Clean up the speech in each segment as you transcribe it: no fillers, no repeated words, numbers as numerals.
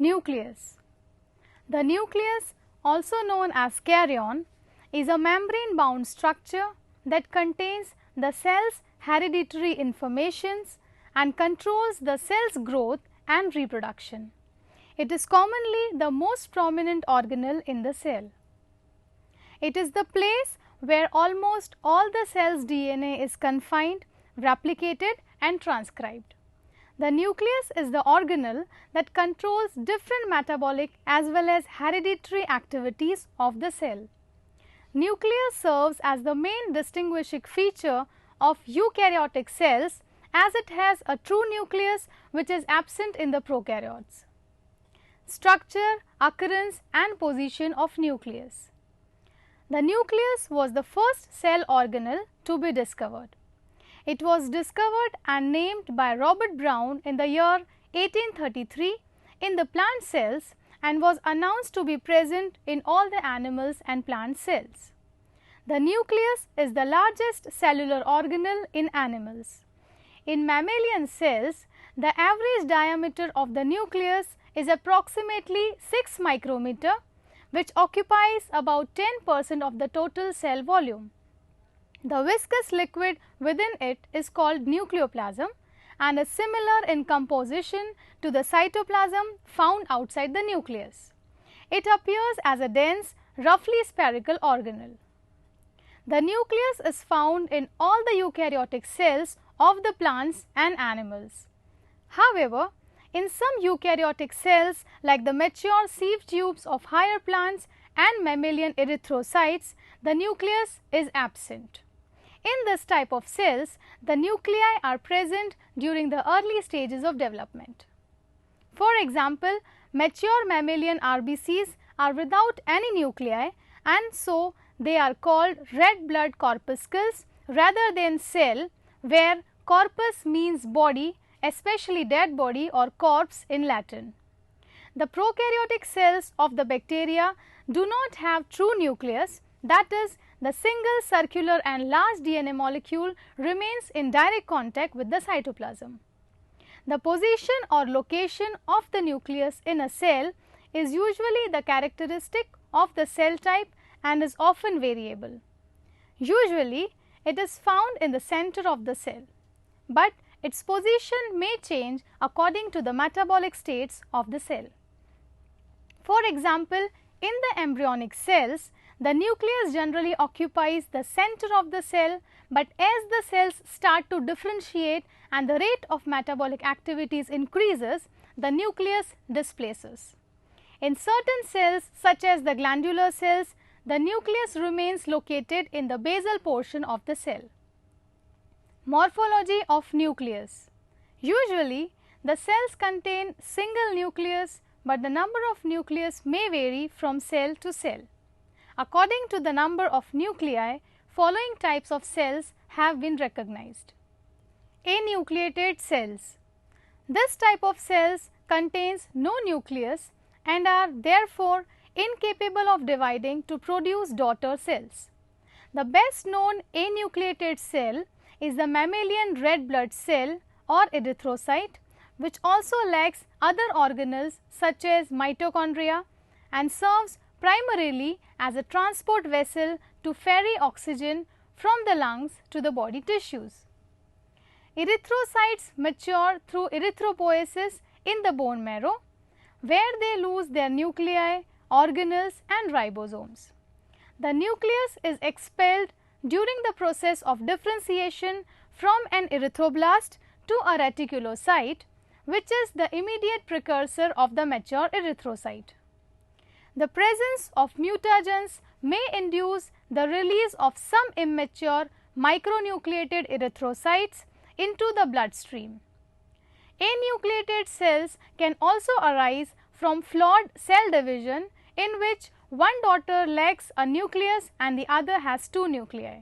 Nucleus. The nucleus, also known as karyon, is a membrane-bound structure that contains the cell's hereditary informations and controls the cell's growth and reproduction. It is commonly the most prominent organelle in the cell. It is the place where almost all the cell's DNA is confined, replicated and transcribed. The nucleus is the organelle that controls different metabolic as well as hereditary activities of the cell. Nucleus serves as the main distinguishing feature of eukaryotic cells, as it has a true nucleus which is absent in the prokaryotes. Structure, occurrence and position of nucleus. The nucleus was the first cell organelle to be discovered. It was discovered and named by Robert Brown in the year 1833 in the plant cells and was announced to be present in all the animals and plant cells. The nucleus is the largest cellular organelle in animals. In mammalian cells, the average diameter of the nucleus is approximately 6 micrometer, which occupies about 10% of the total cell volume. The viscous liquid within it is called nucleoplasm and is similar in composition to the cytoplasm found outside the nucleus. It appears as a dense, roughly spherical organelle. The nucleus is found in all the eukaryotic cells of the plants and animals. However, in some eukaryotic cells like the mature sieve tubes of higher plants and mammalian erythrocytes, the nucleus is absent. In this type of cells, the nuclei are present during the early stages of development. For example, mature mammalian RBCs are without any nuclei and so they are called red blood corpuscles rather than cell, where corpus means body, especially dead body or corpse in Latin. The prokaryotic cells of the bacteria do not have true nucleus, that is, the single circular and large DNA molecule remains in direct contact with the cytoplasm. The position or location of the nucleus in a cell is usually the characteristic of the cell type and is often variable. Usually, it is found in the center of the cell, but its position may change according to the metabolic states of the cell. For example, in the embryonic cells, the nucleus generally occupies the center of the cell, but as the cells start to differentiate and the rate of metabolic activities increases, the nucleus displaces. In certain cells such as the glandular cells, the nucleus remains located in the basal portion of the cell. Morphology of nucleus. Usually, the cells contain single nucleus, but the number of nucleus may vary from cell to cell. According to the number of nuclei, following types of cells have been recognized. Anucleated cells. This type of cells contains no nucleus and are therefore incapable of dividing to produce daughter cells. The best known anucleated cell is the mammalian red blood cell or erythrocyte, which also lacks other organelles such as mitochondria and serves primarily as a transport vessel to ferry oxygen from the lungs to the body tissues. Erythrocytes mature through erythropoiesis in the bone marrow, where they lose their nuclei, organelles and ribosomes. The nucleus is expelled during the process of differentiation from an erythroblast to a reticulocyte, which is the immediate precursor of the mature erythrocyte. The presence of mutagens may induce the release of some immature micronucleated erythrocytes into the bloodstream. Anucleated cells can also arise from flawed cell division in which one daughter lacks a nucleus and the other has two nuclei.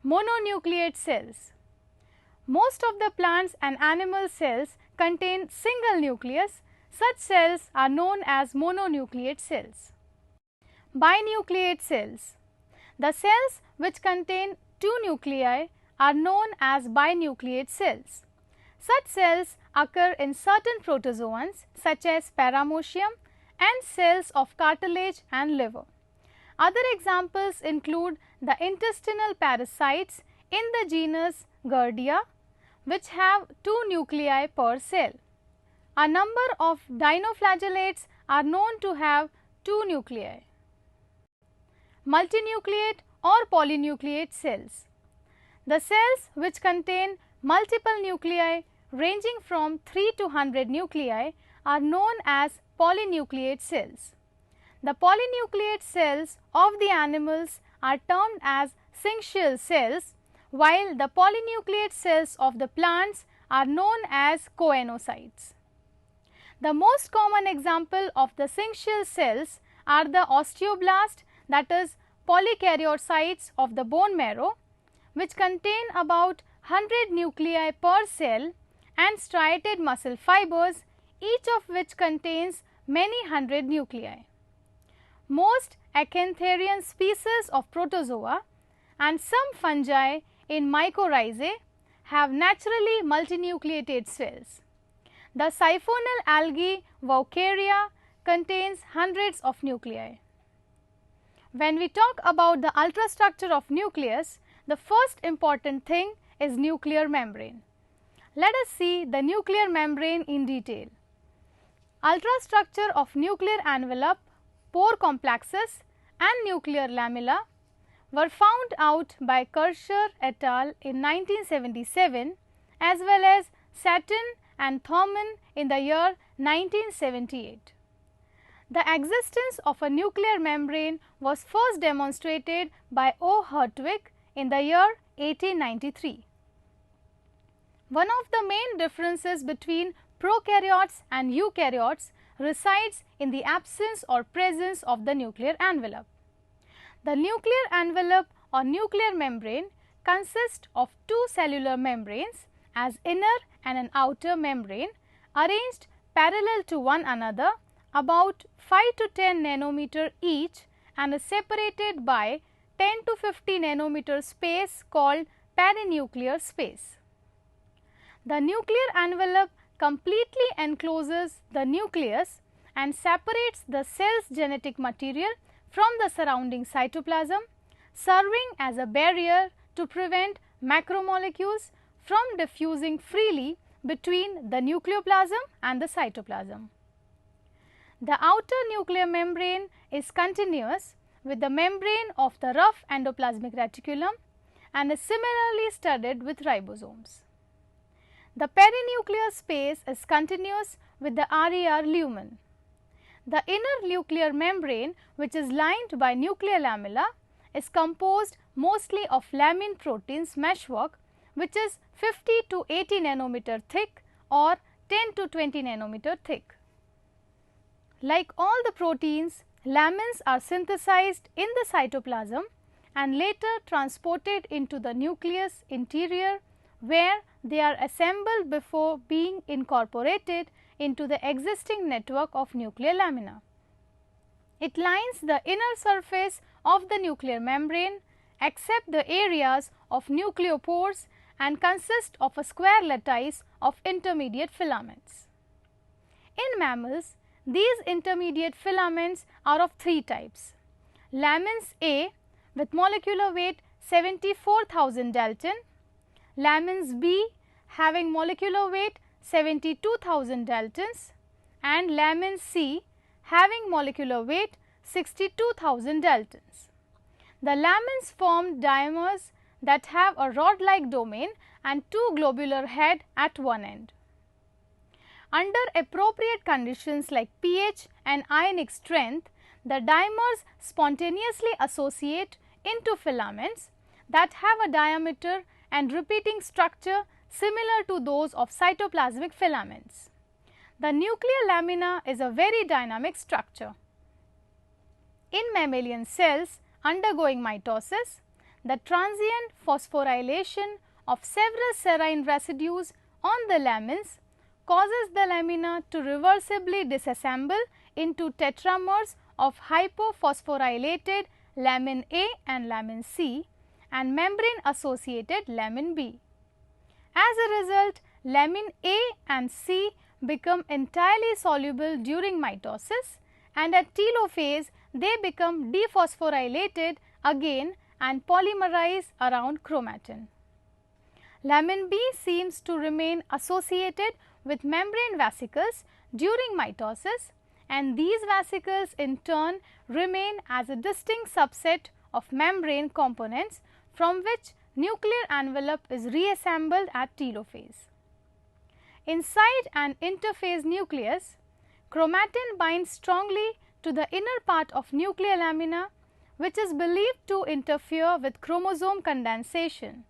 Mononucleate cells. Most of the plants and animal cells contain single nucleus. Such cells are known as mononucleate cells. Binucleate cells. The cells which contain two nuclei are known as binucleate cells. Such cells occur in certain protozoans such as paramecium and cells of cartilage and liver. Other examples include the intestinal parasites in the genus Giardia, which have 2 nuclei per cell. A number of dinoflagellates are known to have 2 nuclei. Multinucleate or polynucleate cells. The cells which contain multiple nuclei ranging from 3 to 100 nuclei are known as polynucleate cells. The polynucleate cells of the animals are termed as syncytial cells, while the polynucleate cells of the plants are known as choanocytes. The most common example of the syncytial cells are the osteoblast, that is polykaryocytes of the bone marrow, which contain about 100 nuclei per cell, and striated muscle fibers, each of which contains many hundred nuclei. Most acantharian species of protozoa and some fungi in mycorrhizae have naturally multinucleated cells. The siphonal algae Vaucaria contains hundreds of nuclei. When we talk about the ultrastructure of nucleus, the first important thing is nuclear membrane. Let us see the nuclear membrane in detail. Ultrastructure of nuclear envelope, pore complexes and nuclear lamella were found out by Kircher et al. In 1977 as well as Satin and Thurman in the year 1978. The existence of a nuclear membrane was first demonstrated by O. Hertwig in the year 1893. One of the main differences between prokaryotes and eukaryotes resides in the absence or presence of the nuclear envelope. The nuclear envelope or nuclear membrane consists of 2 cellular membranes as inner and an outer membrane arranged parallel to one another about 5 to 10 nanometer each and is separated by 10 to 50 nanometer space called perinuclear space. The nuclear envelope completely encloses the nucleus and separates the cell's genetic material from the surrounding cytoplasm, serving as a barrier to prevent macromolecules from diffusing freely between the nucleoplasm and the cytoplasm. The outer nuclear membrane is continuous with the membrane of the rough endoplasmic reticulum and is similarly studded with ribosomes. The perinuclear space is continuous with the RER lumen. The inner nuclear membrane, which is lined by nuclear lamella, is composed mostly of laminin proteins meshwork, which is 50 to 80 nanometer thick or 10 to 20 nanometer thick. Like all the proteins, lamins are synthesized in the cytoplasm and later transported into the nucleus interior, where they are assembled before being incorporated into the existing network of nuclear lamina. It lines the inner surface of the nuclear membrane except the areas of nucleopores and consists of a square lattice of intermediate filaments. In mammals, these intermediate filaments are of 3 types: lamins A with molecular weight 74,000 Dalton, lamins B having molecular weight 72,000 Daltons, and lamins C having molecular weight 62,000 Daltons. The lamins form diamonds that have a rod-like domain and 2 globular head at one end. Under appropriate conditions like pH and ionic strength, the dimers spontaneously associate into filaments that have a diameter and repeating structure similar to those of cytoplasmic filaments. The nuclear lamina is a very dynamic structure. In mammalian cells undergoing mitosis, the transient phosphorylation of several serine residues on the lamins causes the lamina to reversibly disassemble into tetramers of hypophosphorylated lamin A and lamin C and membrane associated lamin B. As a result, lamin A and C become entirely soluble during mitosis, and at telophase they become dephosphorylated again and polymerize around chromatin. Lamin B seems to remain associated with membrane vesicles during mitosis, and these vesicles in turn remain as a distinct subset of membrane components from which nuclear envelope is reassembled at telophase. Inside an interphase nucleus, chromatin binds strongly to the inner part of nuclear lamina, which is believed to interfere with chromosome condensation.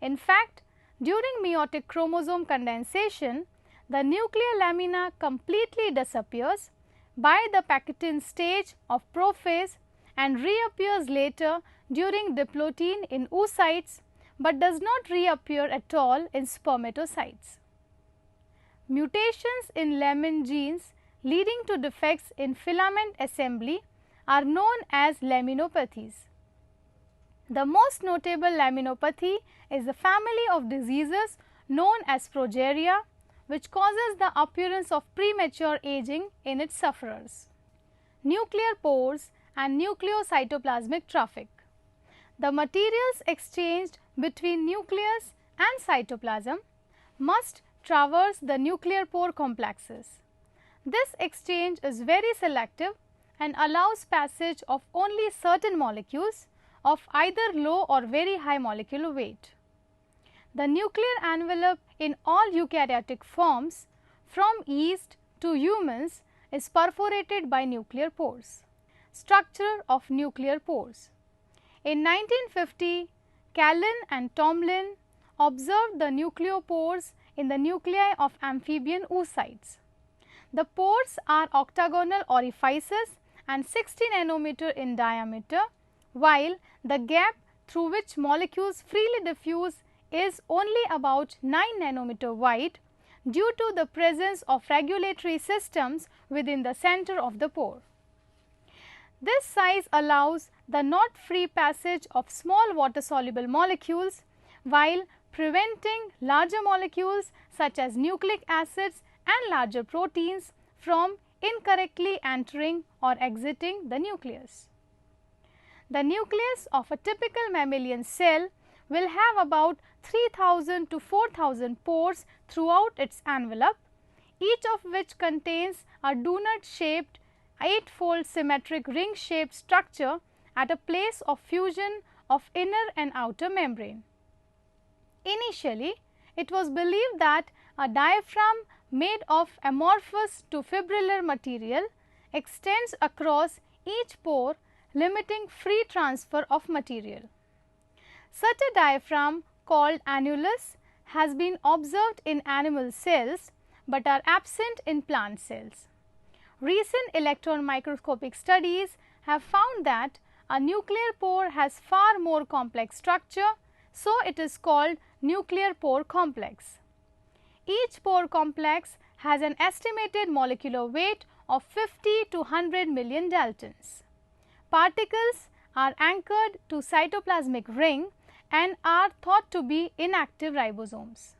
In fact, during meiotic chromosome condensation, the nuclear lamina completely disappears by the Paquetin stage of prophase and reappears later during diplotin in oocytes, but does not reappear at all in spermatocytes. Mutations in lamin genes leading to defects in filament assembly are known as laminopathies. The most notable laminopathy is the family of diseases known as progeria, which causes the appearance of premature aging in its sufferers. Nuclear pores and nucleocytoplasmic traffic. The materials exchanged between nucleus and cytoplasm must traverse the nuclear pore complexes. This exchange is very selective and allows passage of only certain molecules of either low or very high molecular weight. The nuclear envelope in all eukaryotic forms from yeast to humans is perforated by nuclear pores. Structure of nuclear pores. In 1950, Callan and Tomlin observed the nucleopores in the nuclei of amphibian oocytes. The pores are octagonal orifices and 60 nanometer in diameter, while the gap through which molecules freely diffuse is only about 9 nanometer wide due to the presence of regulatory systems within the center of the pore. This size allows the not free passage of small water soluble molecules while preventing larger molecules such as nucleic acids and larger proteins from incorrectly entering or exiting the nucleus. The nucleus of a typical mammalian cell will have about 3000 to 4000 pores throughout its envelope, each of which contains a donut shaped 8-fold symmetric ring shaped structure at a place of fusion of inner and outer membrane. Initially, it was believed that a diaphragm made of amorphous to fibrillar material extends across each pore, limiting free transfer of material. Such a diaphragm called annulus has been observed in animal cells, but are absent in plant cells. Recent electron microscopic studies have found that a nuclear pore has far more complex structure, so it is called nuclear pore complex. Each pore complex has an estimated molecular weight of 50 to 100 million daltons. Particles are anchored to cytoplasmic ring and are thought to be inactive ribosomes.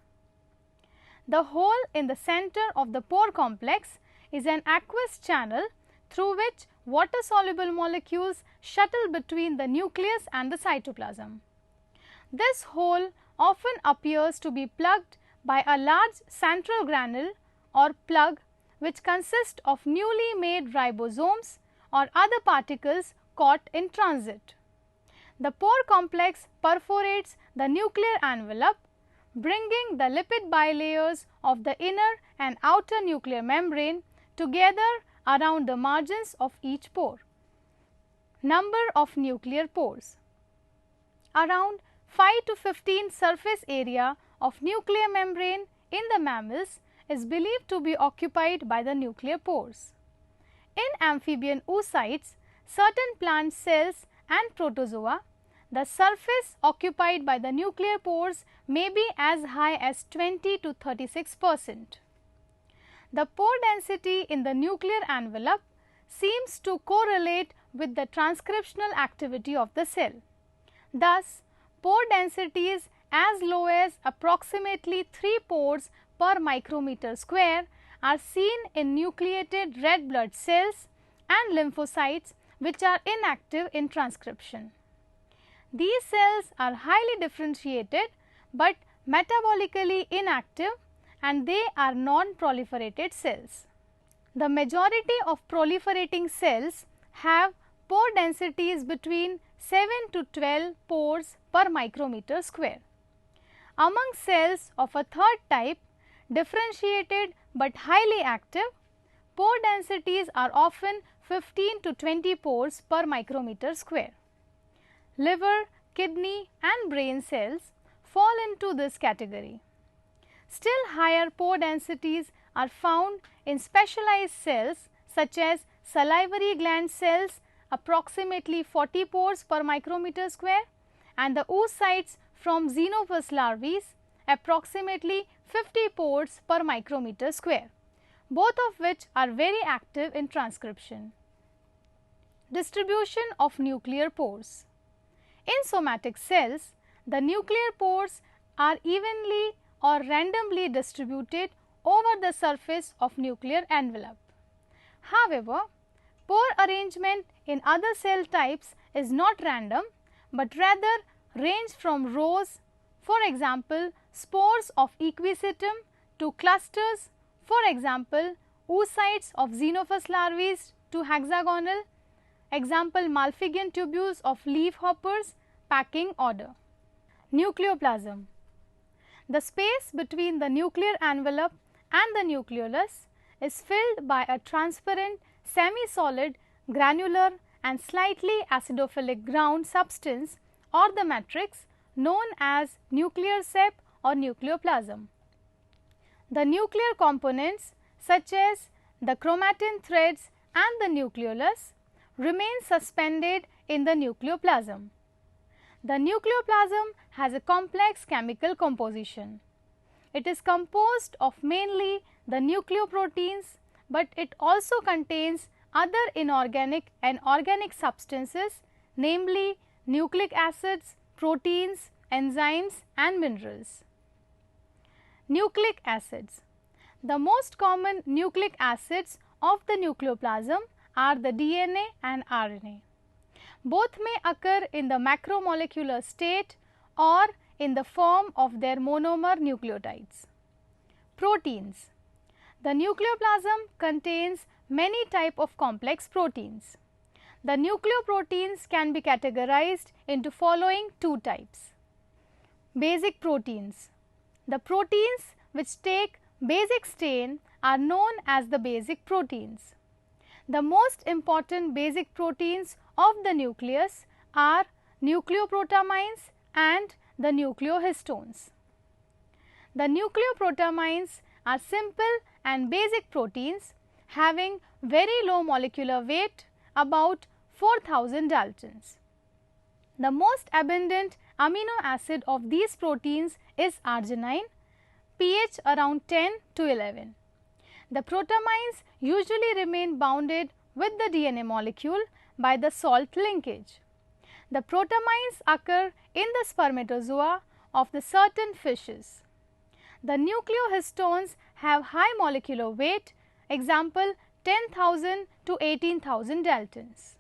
The hole in the center of the pore complex is an aqueous channel through which water soluble molecules shuttle between the nucleus and the cytoplasm. This hole often appears to be plugged by a large central granule or plug, which consists of newly made ribosomes or other particles caught in transit. The pore complex perforates the nuclear envelope, bringing the lipid bilayers of the inner and outer nuclear membrane together around the margins of each pore. Number of nuclear pores. Around 5 to 15 surface area of nuclear membrane in the mammals is believed to be occupied by the nuclear pores. In amphibian oocytes, certain plant cells and protozoa, the surface occupied by the nuclear pores may be as high as 20 to 36%. The pore density in the nuclear envelope seems to correlate with the transcriptional activity of the cell. Thus, pore densities as low as approximately 3 pores per micrometer square are seen in nucleated red blood cells and lymphocytes which are inactive in transcription. These cells are highly differentiated but metabolically inactive and they are non-proliferated cells. The majority of proliferating cells have pore densities between 7 to 12 pores per micrometer square. Among cells of a third type, differentiated but highly active, pore densities are often 15 to 20 pores per micrometer square. Liver, kidney and brain cells fall into this category. Still higher pore densities are found in specialized cells such as salivary gland cells, approximately 40 pores per micrometer square, and the oocytes from xenophus larvae, approximately 50 pores per micrometer square, both of which are very active in transcription. Distribution of nuclear pores. In somatic cells, the nuclear pores are evenly or randomly distributed over the surface of nuclear envelope. However, pore arrangement in other cell types is not random, but rather range from rows, for example, spores of equisetum, to clusters, for example, oocytes of xenophus larvae, to hexagonal, example Malpighian tubules of leaf hoppers, packing order. Nucleoplasm. The space between the nuclear envelope and the nucleolus is filled by a transparent, semi-solid, granular and slightly acidophilic ground substance or the matrix known as nuclear sep or nucleoplasm. The nuclear components such as the chromatin threads and the nucleolus remain suspended in the nucleoplasm. The nucleoplasm has a complex chemical composition. It is composed of mainly the nucleoproteins, but it also contains other inorganic and organic substances, namely nucleic acids, proteins, enzymes and minerals. Nucleic acids. The most common nucleic acids of the nucleoplasm are the DNA and RNA. Both may occur in the macromolecular state or in the form of their monomer nucleotides. Proteins. The nucleoplasm contains many types of complex proteins. The nucleoproteins can be categorized into following two types. Basic proteins. The proteins which take basic stain are known as the basic proteins. The most important basic proteins of the nucleus are nucleoprotamines and the nucleohistones. The nucleoprotamines are simple and basic proteins having very low molecular weight, about 4000 Daltons. The most abundant amino acid of these proteins is arginine, pH around 10 to 11. The protamines usually remain bounded with the DNA molecule by the salt linkage. The protamines occur in the spermatozoa of the certain fishes. The nucleohistones have high molecular weight, example 10,000 to 18,000 Daltons.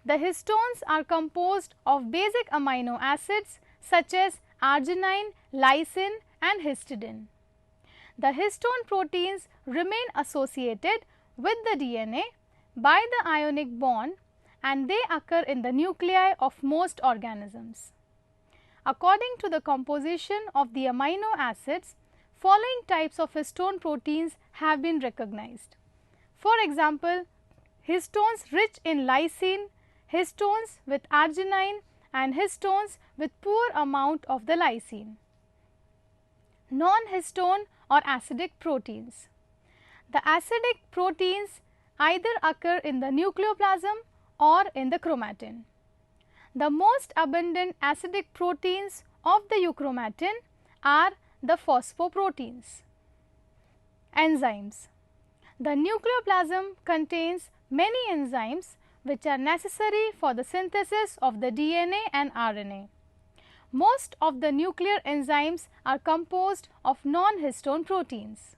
The histones are composed of basic amino acids such as arginine, lysine and histidine. The histone proteins remain associated with the DNA by the ionic bond and they occur in the nuclei of most organisms. According to the composition of the amino acids, following types of histone proteins have been recognized. For example, histones rich in lysine, histones with arginine and histones with poor amount of the lysine. Non-histone or acidic proteins. The acidic proteins either occur in the nucleoplasm or in the chromatin. The most abundant acidic proteins of the euchromatin are the phosphoproteins. Enzymes. The nucleoplasm contains many enzymes which are necessary for the synthesis of the DNA and RNA. Most of the nuclear enzymes are composed of non-histone proteins.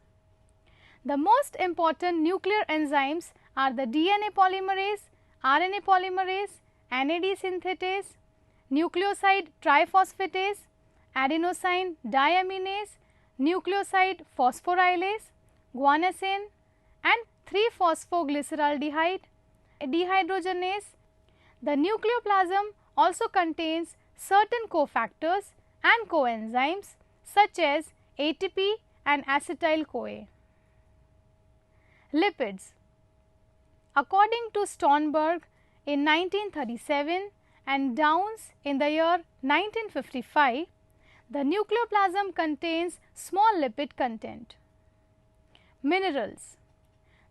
The most important nuclear enzymes are the DNA polymerase, RNA polymerase, NAD synthetase, nucleoside triphosphatase, adenosine diaminase, nucleoside phosphorylase, guanosine and 3-phosphoglyceraldehyde dehydrogenase. The nucleoplasm also contains certain cofactors and coenzymes such as ATP and acetyl-CoA. Lipids. According to Sternberg in 1937 and Downs in the year 1955, the nucleoplasm contains small lipid content. Minerals.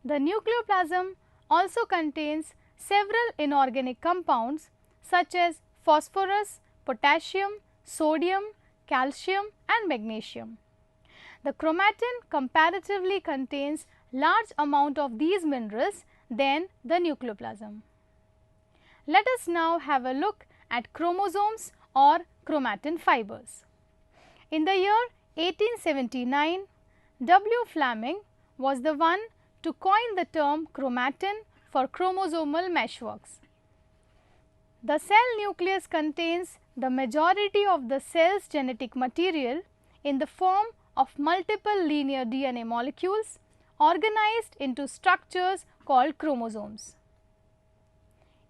The nucleoplasm also contains several inorganic compounds such as phosphorus, potassium, sodium, calcium and magnesium. The chromatin comparatively contains large amount of these minerals than the nucleoplasm. Let us now have a look at chromosomes or chromatin fibers. In the year 1879, W. Fleming was the one to coin the term chromatin for chromosomal meshworks. The cell nucleus contains the majority of the cell's genetic material in the form of multiple linear DNA molecules organized into structures called chromosomes.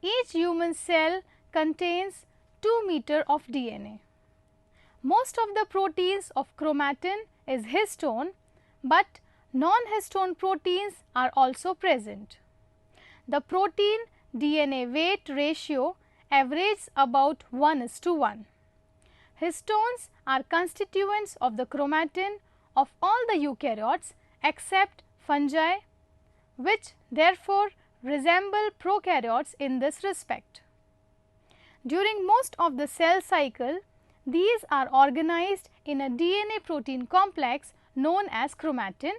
Each human cell contains 2 meters of DNA. Most of the proteins of chromatin is histone, but non-histone proteins are also present. The protein DNA weight ratio averages about 1:1. Histones are constituents of the chromatin of all the eukaryotes except fungi, which therefore resemble prokaryotes in this respect. During most of the cell cycle, these are organized in a DNA protein complex known as chromatin,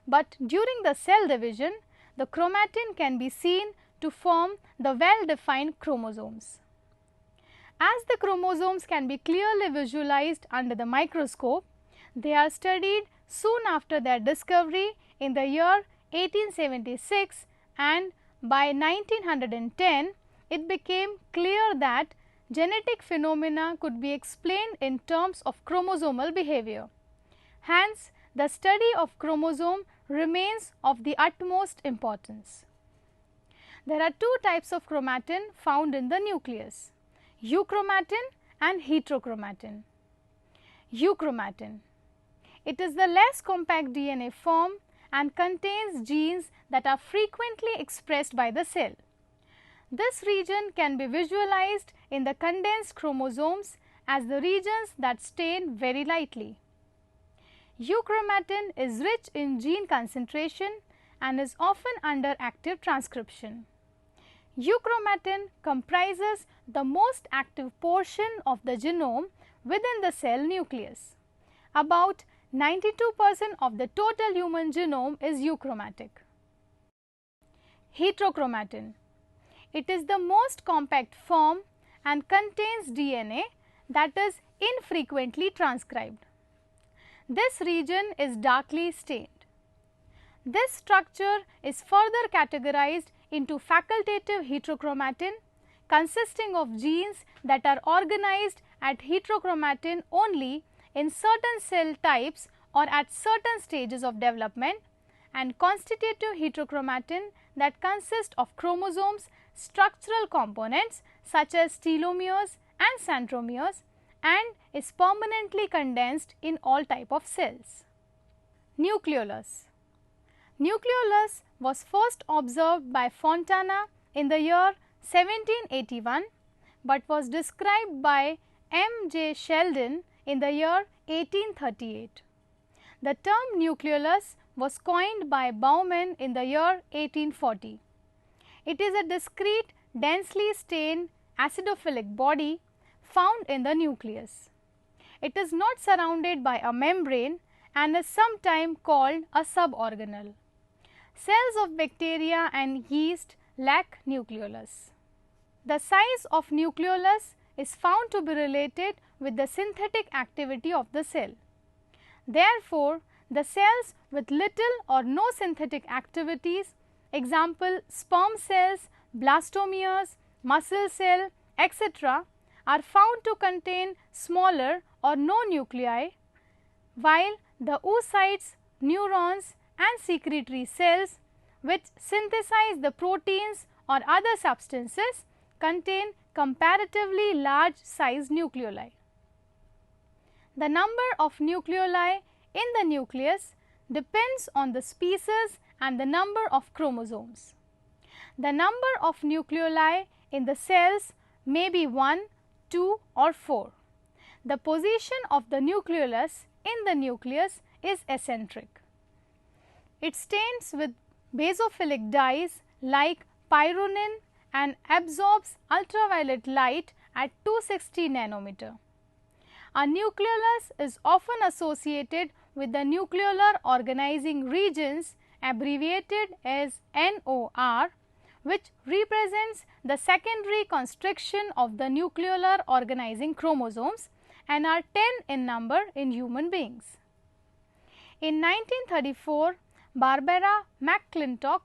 but during the cell division, the chromatin can be seen to form the well-defined chromosomes. As the chromosomes can be clearly visualized under the microscope, they are studied soon after their discovery in the year 1876, and by 1910 it became clear that genetic phenomena could be explained in terms of chromosomal behavior. Hence, the study of chromosome remains of the utmost importance. There are two types of chromatin found in the nucleus: euchromatin and heterochromatin. Euchromatin. It is the less compact DNA form and contains genes that are frequently expressed by the cell. This region can be visualized in the condensed chromosomes as the regions that stain very lightly. Euchromatin is rich in gene concentration and is often under active transcription. Euchromatin comprises the most active portion of the genome within the cell nucleus. About 92% of the total human genome is euchromatic. Heterochromatin. It is the most compact form and contains DNA that is infrequently transcribed. This region is darkly stained. This structure is further categorized into facultative heterochromatin consisting of genes that are organized at heterochromatin only in certain cell types or at certain stages of development, and constitutive heterochromatin that consist of chromosomes, structural components such as telomeres and centromeres, and is permanently condensed in all type of cells. Nucleolus. Nucleolus was first observed by Fontana in the year 1781, but was described by M. J. Sheldon in the year 1838. The term nucleolus was coined by Baumann in the year 1840. It is a discrete, densely stained acidophilic body found in the nucleus. It is not surrounded by a membrane and is sometimes called a suborganelle. Cells of bacteria and yeast lack nucleolus. The size of nucleolus is found to be related with the synthetic activity of the cell. Therefore, the cells with little or no synthetic activities, example sperm cells, blastomeres, muscle cell, etc., are found to contain smaller or no nuclei, while the oocytes, neurons and secretory cells which synthesize the proteins or other substances contain comparatively large size nucleoli. The number of nucleoli in the nucleus depends on the species and the number of chromosomes. The number of nucleoli in the cells may be 1, 2 or 4. The position of the nucleolus in the nucleus is eccentric. It stains with basophilic dyes like pyronin and absorbs ultraviolet light at 260 nanometer. A nucleolus is often associated with the nucleolar organizing regions abbreviated as NOR, which represents the secondary constriction of the nucleolar organizing chromosomes and are 10 in number in human beings. In 1934, Barbara McClintock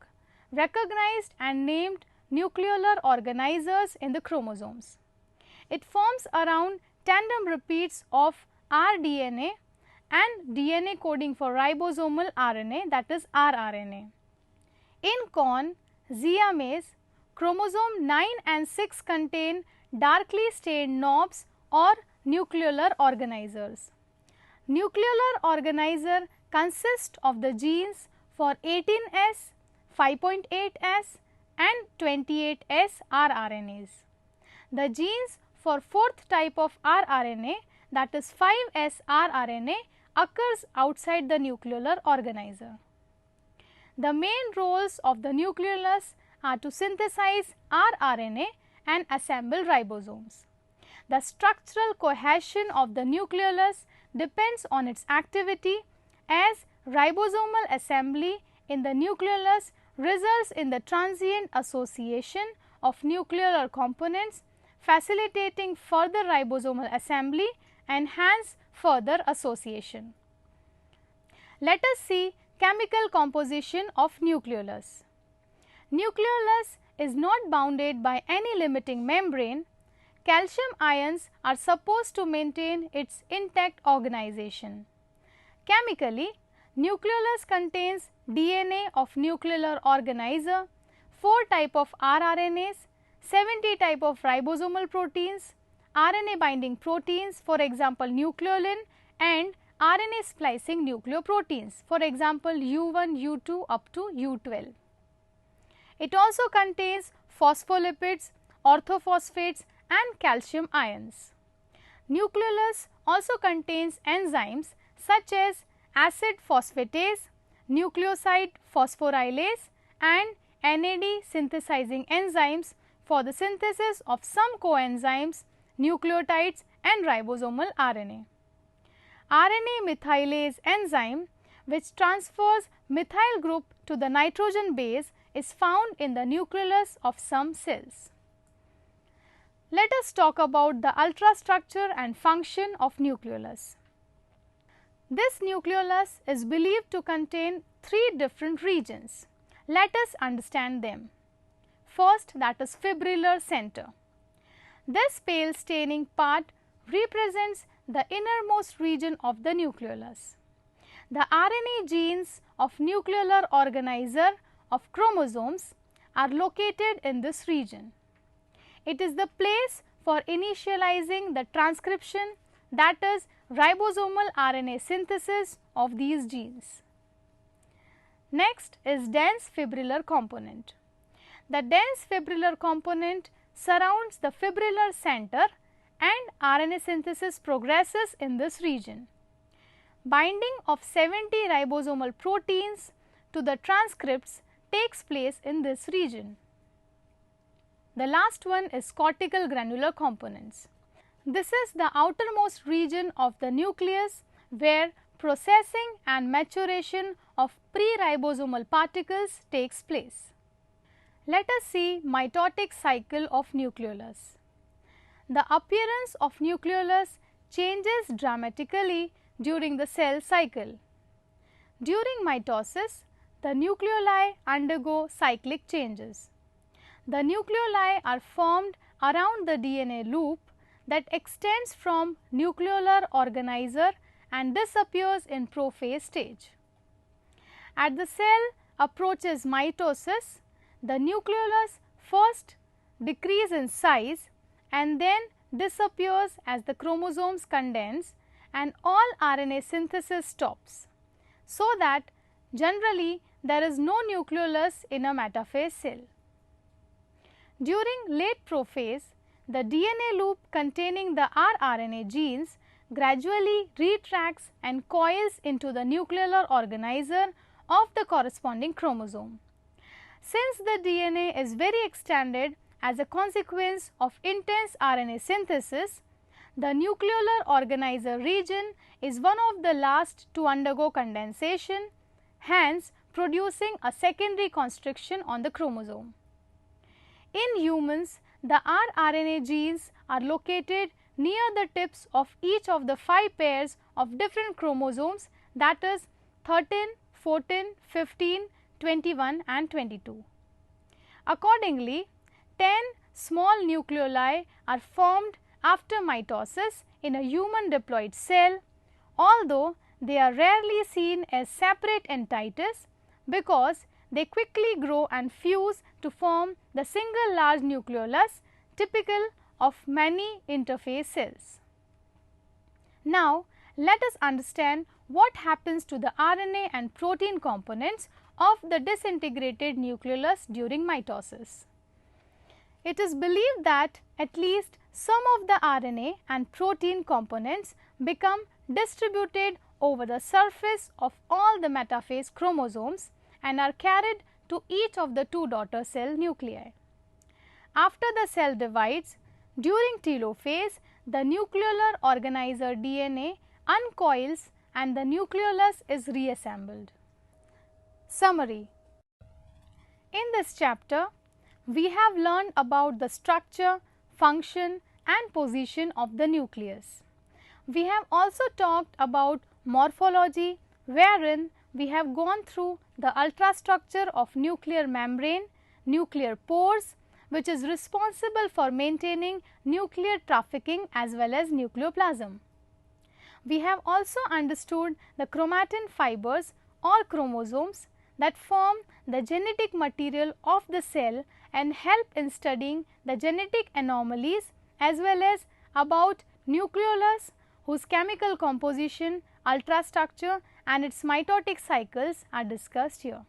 recognized and named nucleolar organizers in the chromosomes. It forms around tandem repeats of rDNA and DNA coding for ribosomal RNA, that is rRNA. In corn, Zea mays, chromosome 9 and 6 contain darkly stained knobs or nucleolar organizers. Nucleolar organizer consists of the genes for 18S, 5.8S and 28S rRNAs. The genes for fourth type of rRNA, that is 5S rRNA, occurs outside the nucleolar organizer. The main roles of the nucleolus are to synthesize rRNA and assemble ribosomes. The structural cohesion of the nucleolus depends on its activity, as ribosomal assembly in the nucleolus results in the transient association of nucleolar components, facilitating further ribosomal assembly and hence further association. Let us see chemical composition of nucleolus. Nucleolus is not bounded by any limiting membrane. Calcium ions are supposed to maintain its intact organization. Chemically, nucleolus contains DNA of nucleolar organizer, 4 type of rRNAs, 70 type of ribosomal proteins, RNA binding proteins, for example nucleolin, and RNA splicing nucleoproteins, for example U1, U2 up to U12. It also contains phospholipids, orthophosphates and calcium ions. Nucleolus also contains enzymes such as acid phosphatase, nucleoside phosphorylase and NAD synthesizing enzymes for the synthesis of some coenzymes, nucleotides and ribosomal RNA. RNA methylase enzyme, which transfers methyl group to the nitrogen base, is found in the nucleolus of some cells. Let us talk about the ultrastructure and function of nucleolus. This nucleolus is believed to contain 3 different regions. Let us understand them. First, that is fibrillar center. This pale staining part represents the innermost region of the nucleolus. The RNA genes of nucleolar organizer of chromosomes are located in this region. It is the place for initializing the transcription, that is ribosomal RNA synthesis of these genes. Next is dense fibrillar component. The dense fibrillar component surrounds the fibrillar center and RNA synthesis progresses in this region. Binding of 70 ribosomal proteins to the transcripts takes place in this region. The last one is cortical granular components. This is the outermost region of the nucleus where processing and maturation of pre-ribosomal particles takes place. Let us see mitotic cycle of nucleolus. The appearance of nucleolus changes dramatically during the cell cycle. During mitosis, the nucleoli undergo cyclic changes. The nucleoli are formed around the DNA loop that extends from nucleolar organizer and disappears in prophase stage. As the cell approaches mitosis, the nucleolus first decreases in size and then disappears as the chromosomes condense and all RNA synthesis stops, so that generally there is no nucleolus in a metaphase cell. During late prophase, the DNA loop containing the rRNA genes gradually retracts and coils into the nucleolar organizer of the corresponding chromosome. Since the DNA is very extended as a consequence of intense RNA synthesis, the nucleolar organizer region is one of the last to undergo condensation, hence producing a secondary constriction on the chromosome. In humans, the rRNA genes are located near the tips of each of the 5 pairs of different chromosomes, that is 13, 14, 15, 21 and 22. Accordingly, 10 small nucleoli are formed after mitosis in a human diploid cell, although they are rarely seen as separate entities because they quickly grow and fuse to form the single large nucleolus typical of many interphase cells. Now, let us understand what happens to the RNA and protein components of the disintegrated nucleolus during mitosis. It is believed that at least some of the RNA and protein components become distributed over the surface of all the metaphase chromosomes and are carried to each of the 2 daughter cell nuclei. After the cell divides, during telophase, the nucleolar organizer DNA uncoils and the nucleolus is reassembled. Summary: in this chapter, we have learned about the structure, function and position of the nucleus. We have also talked about morphology, wherein we have gone through the ultrastructure of nuclear membrane, nuclear pores, which is responsible for maintaining nuclear trafficking as well as nucleoplasm. We have also understood the chromatin fibers or chromosomes that form the genetic material of the cell and help in studying the genetic anomalies as well as about nucleolus, whose chemical composition, ultrastructure and its mitotic cycles are discussed here.